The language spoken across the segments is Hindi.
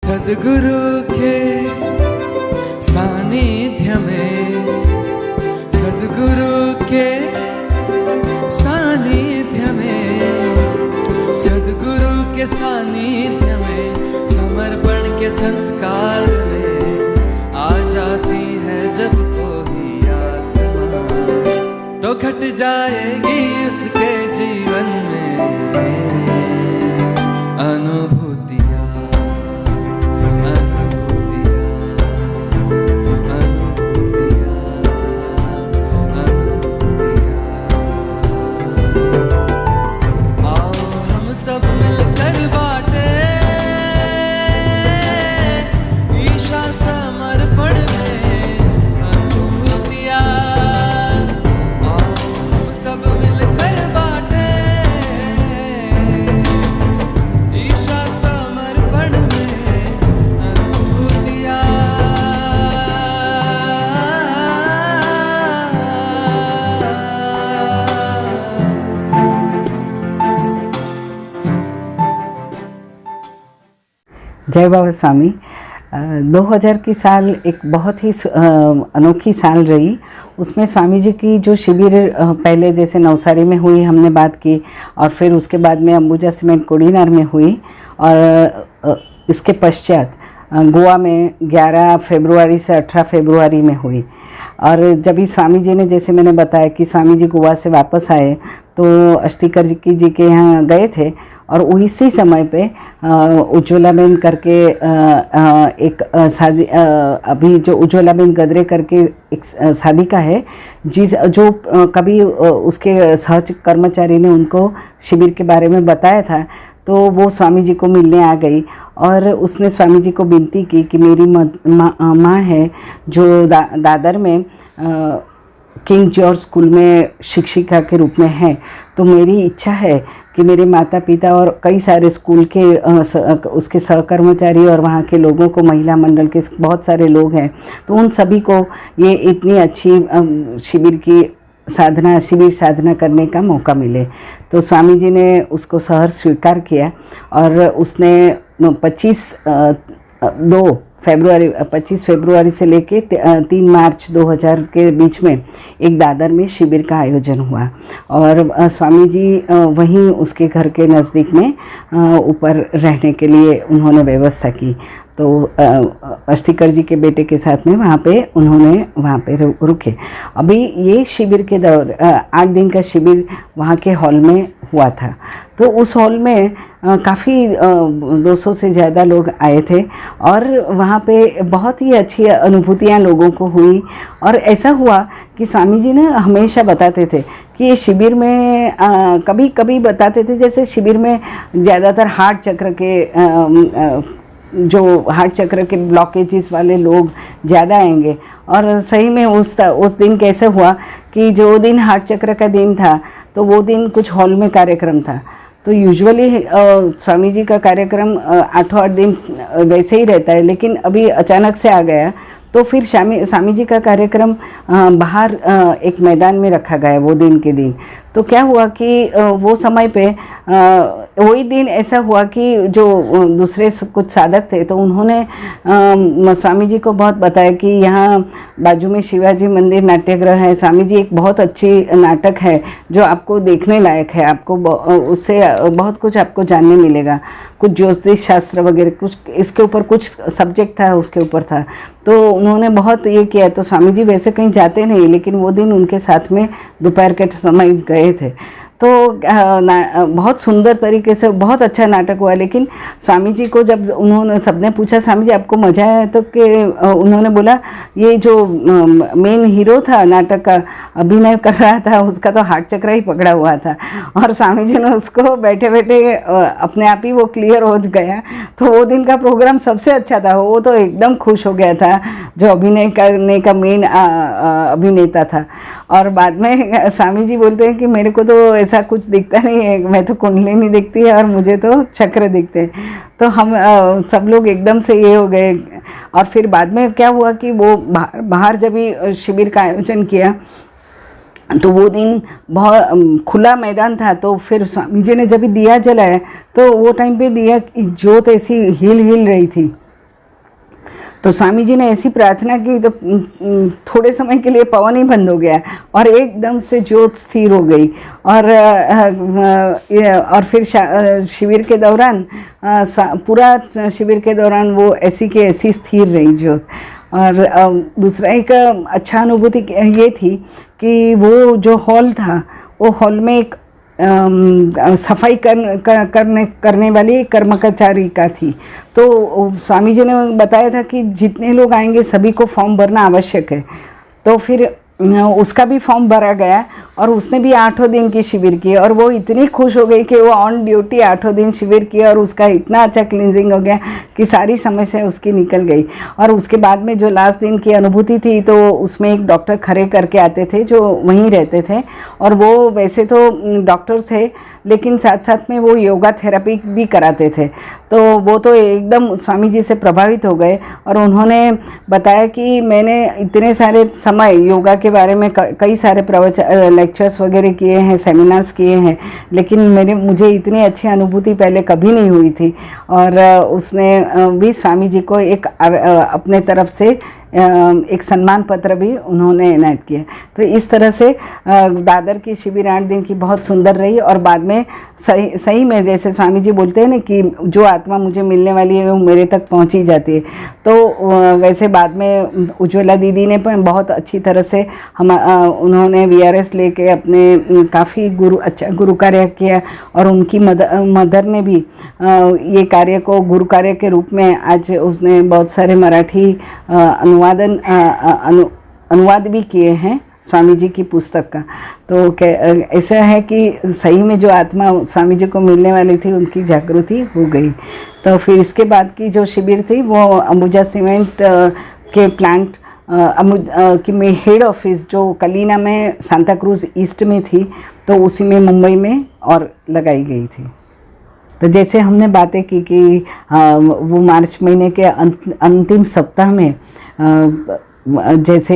सद्गुरु के सानिध्य में, सद्गुरु के सानिध्य में, सद्गुरु के सानिध्य में, समर्पण के संस्कार में आ जाती है जब कोई आत्मा, तो घट जाएगी उसके जीवन में अनुभूतियाँ। जय बाबा स्वामी। 2000 की साल एक बहुत ही अनोखी साल रही। उसमें स्वामी जी की जो शिविर पहले जैसे नवसारी में हुई, हमने बात की, और फिर उसके बाद में अंबुजा सीमेंट कोडीनार में हुई, और इसके पश्चात गोवा में 11 फरवरी से 18 फरवरी में हुई। और जब भी स्वामी जी ने, जैसे मैंने बताया कि स्वामी जी गोवा से वापस आए तो अस्तिकर जी के यहाँ गए थे, और इसी समय पे उज्ज्वलाबेन करके एक शादी, अभी जो उज्ज्वलाबेन गदरे करके एक साधिका है, जो कभी उसके सहज कर्मचारी ने उनको शिविर के बारे में बताया था, तो वो स्वामी जी को मिलने आ गई और उसने स्वामी जी को विनती की कि मेरी माँ है जो दादर में किंग जॉर्ज स्कूल में शिक्षिका के रूप में है, तो मेरी इच्छा है कि मेरे माता पिता और कई सारे स्कूल के उसके सहकर्मचारी और वहाँ के लोगों को, महिला मंडल के बहुत सारे लोग हैं, तो उन सभी को ये इतनी अच्छी शिविर साधना करने का मौका मिले। तो स्वामी जी ने उसको सहर्ष स्वीकार किया, और उसने 25 फरवरी से लेके 3 मार्च 2000 के बीच में एक दादर में शिविर का आयोजन हुआ, और स्वामी जी वहीं उसके घर के नज़दीक में ऊपर रहने के लिए उन्होंने व्यवस्था की। तो अस्तिकर जी के बेटे के साथ में उन्होंने वहाँ पे रुके। अभी ये शिविर के 8 दिन का शिविर वहाँ के हॉल में हुआ था। तो उस हॉल में काफ़ी 200 से ज़्यादा लोग आए थे, और वहाँ पे बहुत ही अच्छी अनुभूतियाँ लोगों को हुई। और ऐसा हुआ कि स्वामी जी ने हमेशा बताते थे कि ये शिविर में कभी कभी बताते थे, जैसे शिविर में ज़्यादातर हार्ट चक्र के ब्लॉकेजेस वाले लोग ज़्यादा आएंगे। और सही में उस दिन कैसे हुआ कि जो दिन हार्ट चक्र का दिन था, तो वो दिन कुछ हॉल में कार्यक्रम था। तो यूजुअली स्वामी जी का कार्यक्रम 8 दिन वैसे ही रहता है, लेकिन अभी अचानक से आ गया, तो फिर स्वामी जी का कार्यक्रम बाहर एक मैदान में रखा गया वो दिन के दिन। तो क्या हुआ कि वो समय पे वही दिन ऐसा हुआ कि जो दूसरे कुछ साधक थे, तो उन्होंने स्वामी जी को बहुत बताया कि यहाँ बाजू में शिवाजी मंदिर नाट्यगृह है, स्वामी जी एक बहुत अच्छी नाटक है जो आपको देखने लायक है, आपको उससे बहुत कुछ आपको जानने मिलेगा, कुछ ज्योतिष शास्त्र वगैरह कुछ इसके ऊपर कुछ सब्जेक्ट था, उसके ऊपर था। तो उन्होंने बहुत ये किया। तो स्वामी जी वैसे कहीं जाते नहीं, लेकिन वो दिन उनके साथ में दोपहर के समय गए थे। तो बहुत सुंदर तरीके से बहुत अच्छा नाटक हुआ। लेकिन स्वामी जी को जब सबने पूछा स्वामी जी आपको मज़ा आया, तो कि उन्होंने बोला ये जो मेन हीरो था नाटक का अभिनय कर रहा था, उसका तो हार्ट चक्र ही पकड़ा हुआ था। और स्वामी जी ने उसको बैठे बैठे अपने आप ही वो क्लियर हो गया। तो वो दिन का प्रोग्राम सबसे अच्छा था। वो तो एकदम खुश हो गया था जो अभिनय करने का मेन अभिनेता था। और बाद में स्वामी जी बोलते हैं कि मेरे को तो ऐसा कुछ दिखता नहीं है, मैं तो कुंडलिनी दिखती है और मुझे तो चक्र दिखते हैं। तो हम सब लोग एकदम से ये हो गए। और फिर बाद में क्या हुआ कि वो बाहर जब भी शिविर का आयोजन किया, तो वो दिन बहुत खुला मैदान था। तो फिर स्वामी जी ने जब भी दिया जलाया, तो वो टाइम पे दिया की जोत ऐसी हिल रही थी, तो स्वामी जी ने ऐसी प्रार्थना की तो थोड़े समय के लिए पवन ही बंद हो गया और एकदम से ज्योत स्थिर हो गई। और फिर शिविर के दौरान पूरा शिविर के दौरान वो ऐसी की ऐसी स्थिर रही ज्योत। और दूसरा एक अच्छा अनुभूति ये थी कि वो जो हॉल था, वो हॉल में एक सफाई करने वाली एक कर्मचारी का थी। तो स्वामी जी ने बताया था कि जितने लोग आएंगे सभी को फॉर्म भरना आवश्यक है। तो फिर उसका भी फॉर्म भरा गया और उसने भी 8 दिन की शिविर की और वो इतनी खुश हो गई कि वो ऑन ड्यूटी 8 दिन शिविर किया और उसका इतना अच्छा क्लींजिंग हो गया कि सारी समस्या उसकी निकल गई। और उसके बाद में जो लास्ट दिन की अनुभूति थी तो उसमें एक डॉक्टर खड़े करके आते थे जो वहीं रहते थे और वो वैसे तो डॉक्टर थे लेकिन साथ साथ में वो योगा थेरेपी भी कराते थे। तो वो तो एकदम स्वामी जी से प्रभावित हो गए और उन्होंने बताया कि मैंने इतने सारे समय योगा के बारे में कई सारे लेक्चर्स वगैरह किए हैं, सेमिनार्स किए हैं, लेकिन मुझे इतनी अच्छी अनुभूति पहले कभी नहीं हुई थी। और उसने भी स्वामी जी को एक अपने तरफ से एक सम्मान पत्र भी उन्होंने इनायत किया। तो इस तरह से दादर की शिविर 8 दिन की बहुत सुंदर रही और बाद में सही में जैसे स्वामी जी बोलते हैं ना कि जो आत्मा मुझे मिलने वाली है वो मेरे तक पहुंच ही जाती है। तो वैसे बाद में उज्ज्वला दीदी ने पण बहुत अच्छी तरह से उन्होंने VRS लेके अपने काफ़ी अच्छा गुरु कार्य किया और उनकी मदर ने भी ये कार्य को गुरु कार्य के रूप में आज उसने बहुत सारे मराठी अनुवाद भी किए हैं स्वामी जी की पुस्तक का। तो ऐसा है कि सही में जो आत्मा स्वामी जी को मिलने वाली थी उनकी जागृति हो गई। तो फिर इसके बाद की जो शिविर थी वो अंबुजा सीमेंट के प्लांट की में हेड ऑफिस जो कलीना में सांता क्रूज ईस्ट में थी तो उसी में मुंबई में और लगाई गई थी। तो जैसे हमने बातें की कि वो मार्च महीने के अंतिम सप्ताह में जैसे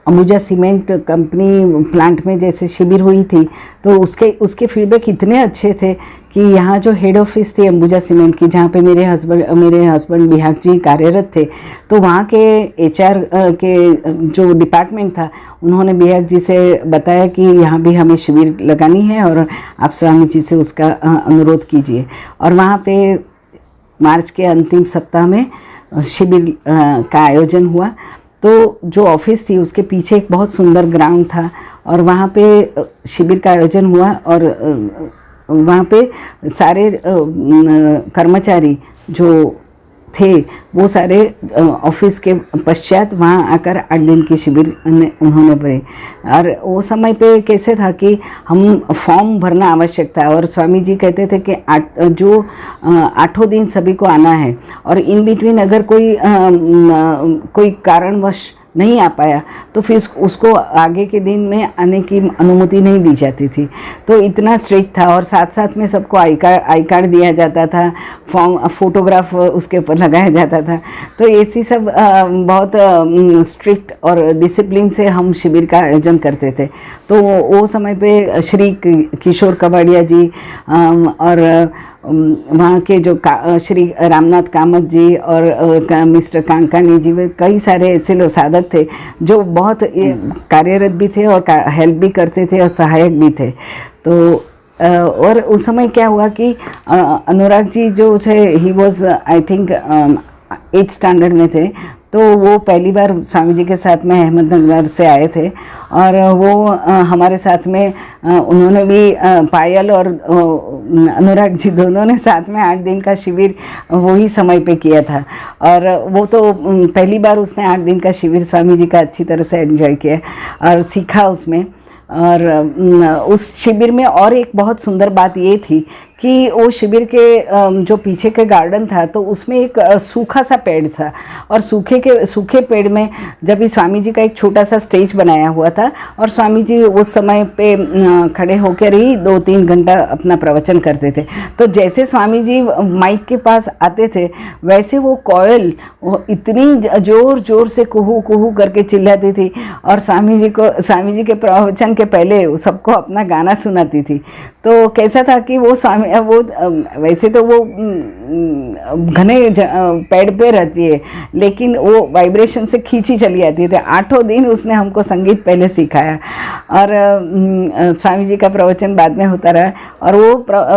अंबुजा सीमेंट कंपनी प्लांट में जैसे शिविर हुई थी तो उसके फीडबैक इतने अच्छे थे कि यहाँ जो हेड ऑफिस थी अंबुजा सीमेंट की जहाँ पे मेरे हस्बैंड बिहाक जी कार्यरत थे, तो वहाँ के HR के जो डिपार्टमेंट था उन्होंने बिहाक जी से बताया कि यहाँ भी हमें शिविर लगानी है और आप स्वामी जी से उसका अनुरोध कीजिए। और वहाँ पे मार्च के अंतिम सप्ताह में शिविर का आयोजन हुआ। तो जो ऑफिस थी उसके पीछे एक बहुत सुंदर ग्राउंड था और वहाँ पे शिविर का आयोजन हुआ और वहाँ पे सारे कर्मचारी जो थे वो सारे ऑफिस के पश्चात वहाँ आकर 8 दिन की शिविर उन्होंने भरे। और वो समय पे कैसे था कि हम फॉर्म भरना आवश्यक था और स्वामी जी कहते थे कि 8 दिन सभी को आना है और इन बिटवीन अगर कोई कारणवश नहीं आ पाया तो फिर उसको आगे के दिन में आने की अनुमति नहीं दी जाती थी। तो इतना स्ट्रिक्ट था और साथ साथ में सबको आई कार्ड दिया जाता था, फोटोग्राफ उसके ऊपर लगाया जाता था। तो ऐसी सब बहुत स्ट्रिक्ट और डिसिप्लिन से हम शिविर का आयोजन करते थे। तो वो समय पे श्री किशोर कबाड़िया जी और वहाँ के जो श्री रामनाथ कामत जी और मिस्टर कांकानी जी, वे कई सारे ऐसे लोग साधक थे जो बहुत कार्यरत भी थे और हेल्प भी करते थे और सहायक भी थे। तो और उस समय क्या हुआ कि अनुराग जी जो थे he was I think 8th standard में थे। तो वो पहली बार स्वामी जी के साथ में अहमदनगर से आए थे और वो हमारे साथ में उन्होंने भी पायल और अनुराग जी दोनों ने साथ में 8 दिन का शिविर वही समय पे किया था। और वो तो पहली बार उसने 8 दिन का शिविर स्वामी जी का अच्छी तरह से एंजॉय किया और सीखा उसमें। और उस शिविर में और एक बहुत सुंदर बात ये थी कि वो शिविर के जो पीछे के गार्डन था तो उसमें एक सूखा सा पेड़ था और सूखे पेड़ में जब भी स्वामी जी का एक छोटा सा स्टेज बनाया हुआ था और स्वामी जी उस समय पे खड़े होकर ही 2-3 घंटा अपना प्रवचन करते थे। तो जैसे स्वामी जी माइक के पास आते थे वैसे वो कोयल इतनी जोर से कुहू कुहू करके चिल्लाती थी और स्वामी जी के प्रवचन के पहले सबको अपना गाना सुनाती थी। तो कैसा था कि वो स्वामी वो वैसे तो वो घने पेड़ पे रहती है, लेकिन वो वाइब्रेशन से खींची चली आती है। तो 8 दिन उसने हमको संगीत पहले सिखाया, और स्वामी जी का प्रवचन बाद में होता रहा। और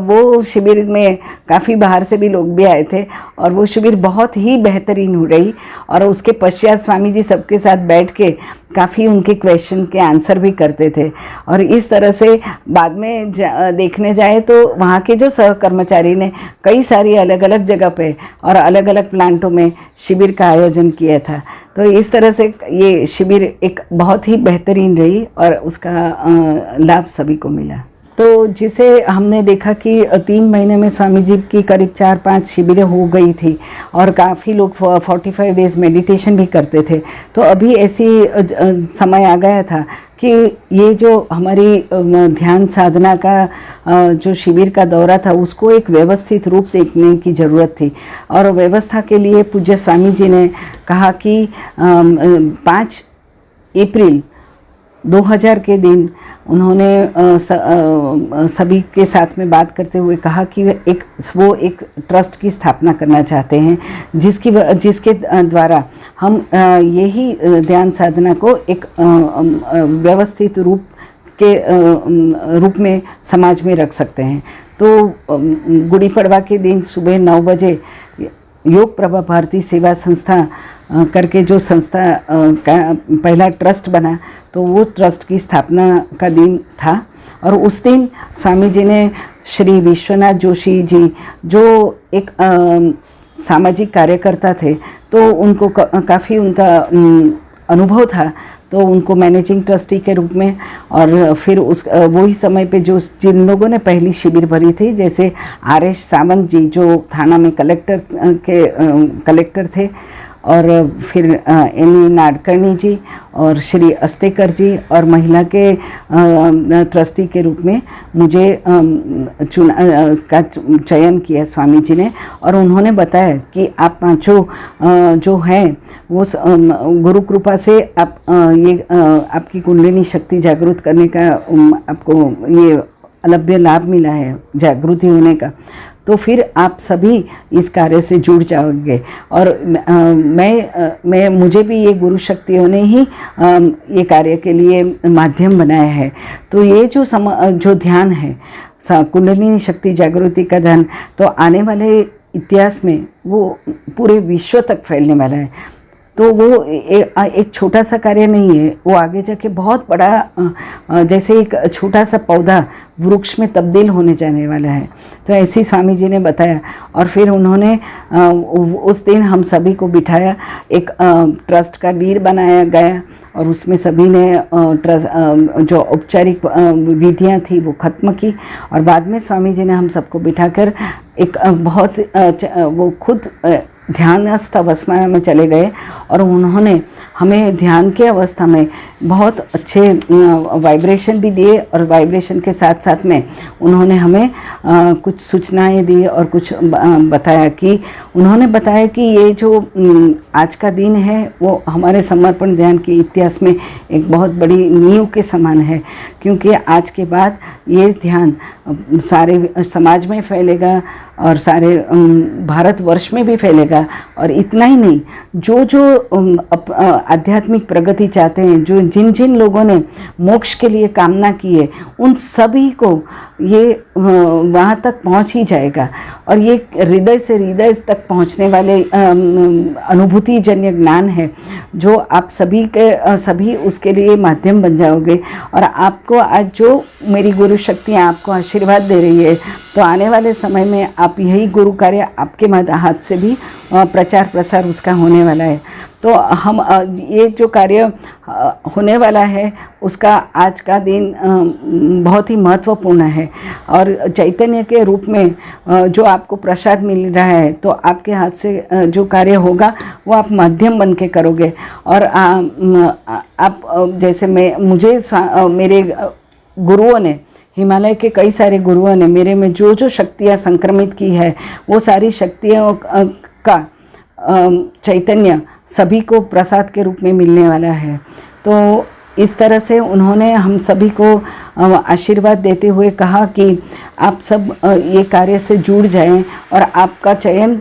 वो शिविर में काफ़ी बाहर से भी लोग भी आए थे, और वो शिविर बहुत ही बेहतरीन हो रही। और उसके पश्चात स्वामी जी सबके साथ बैठ के काफ़ी उनके क्वेश्चन के आंसर भी करते थे। और इस तरह से बाद में देखने जाए तो वहाँ के जो सहकर्मचारी ने कई सारी अलग अलग जगह पे और अलग अलग प्लांटों में शिविर का आयोजन किया था। तो इस तरह से ये शिविर एक बहुत ही बेहतरीन रही और उसका लाभ सभी को मिला। तो जिसे हमने देखा कि 3 महीने में स्वामी जी की करीब 4-5 शिविरें हो गई थी, और काफ़ी लोग 45 डेज़ मेडिटेशन भी करते थे। तो अभी ऐसी समय आ गया था कि ये जो हमारी ध्यान साधना का जो शिविर का दौरा था, उसको एक व्यवस्थित रूप देखने की ज़रूरत थी। और व्यवस्था के लिए पूज्य स्वामी जी ने कहा कि 5 अप्रैल 2000 के दिन उन्होंने सभी के साथ में बात करते हुए कहा कि वो एक ट्रस्ट की स्थापना करना चाहते हैं, जिसके द्वारा हम यही ध्यान साधना को एक व्यवस्थित रूप में समाज में रख सकते हैं। तो गुड़ी पड़वा के दिन सुबह 9 बजे योग प्रभा भारती सेवा संस्था करके जो संस्था का पहला ट्रस्ट बना, तो वो ट्रस्ट की स्थापना का दिन था। और उस दिन स्वामी जी ने श्री विश्वनाथ जोशी जी, जो एक सामाजिक कार्यकर्ता थे, तो उनको काफ़ी उनका अनुभव था, तो उनको मैनेजिंग ट्रस्टी के रूप में, और फिर वही समय पे जो जिन लोगों ने पहली शिविर भरी थी, जैसे RS सावंत जी जो थाना में कलेक्टर थे, और फिर NE नाडकर्णी जी और श्री अस्तेकर जी, और महिला के ट्रस्टी के रूप में मुझे चयन किया स्वामी जी ने। और उन्होंने बताया कि आप पांचों जो हैं वो गुरु कृपा से आप आपकी कुंडलिनी शक्ति जागृत करने का आपको ये अलभ्य लाभ मिला है, जागृति होने का। तो फिर आप सभी इस कार्य से जुड़ जाओगे। और मुझे भी ये गुरु शक्तियों ने ही ये कार्य के लिए माध्यम बनाया है। तो ये जो ध्यान है, कुंडलिनी शक्ति जागृति का ध्यान, तो आने वाले इतिहास में वो पूरे विश्व तक फैलने वाला है। तो वो एक छोटा सा कार्य नहीं है, वो आगे जाके बहुत बड़ा, जैसे एक छोटा सा पौधा वृक्ष में तब्दील होने जाने वाला है। तो ऐसे ही स्वामी जी ने बताया। और फिर उन्होंने उस दिन हम सभी को बिठाया, एक ट्रस्ट का डीड बनाया गया, और उसमें सभी ने जो औपचारिक विधियां थी वो ख़त्म की। और बाद में स्वामी जी ने हम सबको बिठाकर एक बहुत वो खुद ध्यानस्थ अवस्था में चले गए, और उन्होंने हमें ध्यान के अवस्था में बहुत अच्छे वाइब्रेशन भी दिए, और वाइब्रेशन के साथ साथ में उन्होंने हमें कुछ सूचनाएं दी, और कुछ बताया कि उन्होंने बताया कि ये जो आज का दिन है वो हमारे समर्पण ध्यान के इतिहास में एक बहुत बड़ी नींव के समान है, क्योंकि आज के बाद ये ध्यान सारे समाज में फैलेगा और सारे भारतवर्ष में भी फैलेगा। और इतना ही नहीं, जो आध्यात्मिक प्रगति चाहते हैं, जिन जिन लोगों ने मोक्ष के लिए कामना की है, उन सभी को ये वहाँ तक पहुँच ही जाएगा। और ये हृदय से हृदय तक पहुँचने वाले अनुभूति जन्य ज्ञान है, जो आप सभी उसके लिए माध्यम बन जाओगे। और आपको आज जो मेरी गुरु शक्तियाँ आपको आशीर्वाद दे रही है, तो आने वाले समय में आप यही गुरु कार्य आपके हाथ से भी प्रचार प्रसार उसका होने वाला है। तो हम ये जो कार्य होने वाला है उसका आज का दिन बहुत ही महत्वपूर्ण है। और चैतन्य के रूप में जो आपको प्रसाद मिल रहा है, तो आपके हाथ से जो कार्य होगा वो आप माध्यम बन के करोगे। और आप जैसे मेरे गुरुओं ने, हिमालय के कई सारे गुरुओं ने मेरे में जो शक्तियाँ संक्रमित की है, वो सारी शक्तियों का चैतन्य सभी को प्रसाद के रूप में मिलने वाला है। तो इस तरह से उन्होंने हम सभी को आशीर्वाद देते हुए कहा कि आप सब ये कार्य से जुड़ जाएं और आपका चयन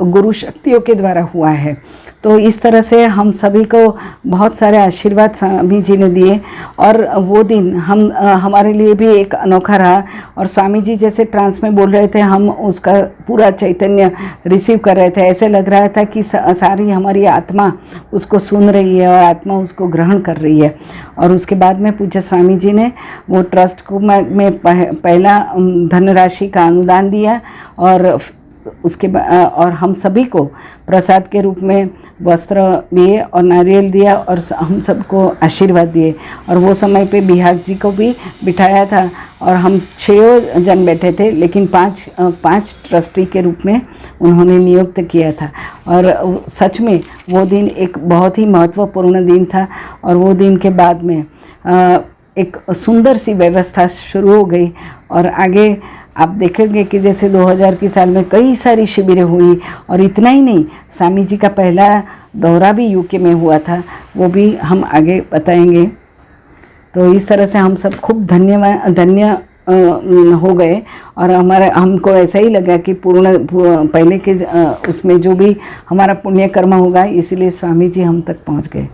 गुरु शक्तियों के द्वारा हुआ है। तो इस तरह से हम सभी को बहुत सारे आशीर्वाद स्वामी जी ने दिए और वो दिन हमारे लिए भी एक अनोखा रहा। और स्वामी जी जैसे ट्रांस में बोल रहे थे, हम उसका पूरा चैतन्य रिसीव कर रहे थे। ऐसे लग रहा था कि सारी हमारी आत्मा उसको सुन रही है और आत्मा उसको ग्रहण कर रही है। और उसके बाद में पूज्य स्वामी जी ने वो ट्रस्ट को में पहला धनराशि का अनुदान दिया और उसके और हम सभी को प्रसाद के रूप में वस्त्र दिए और नारियल दिया और हम सबको आशीर्वाद दिए। और वो समय पे बिहार जी को भी बिठाया था और हम 6 जन बैठे थे, लेकिन 5 ट्रस्टी के रूप में उन्होंने नियुक्त किया था। और सच में वो दिन एक बहुत ही महत्वपूर्ण दिन था। और वो दिन के बाद में एक सुंदर सी व्यवस्था शुरू हो गई और आगे आप देखेंगे कि जैसे 2000 की साल में कई सारी शिविरें हुई। और इतना ही नहीं, स्वामी जी का पहला दौरा भी यूके में हुआ था, वो भी हम आगे बताएंगे। तो इस तरह से हम सब खूब धन्य हो गए और हमको ऐसा ही लगा कि पहले के उसमें जो भी हमारा पुण्य कर्म होगा, इसलिए स्वामी जी हम तक पहुंच गए।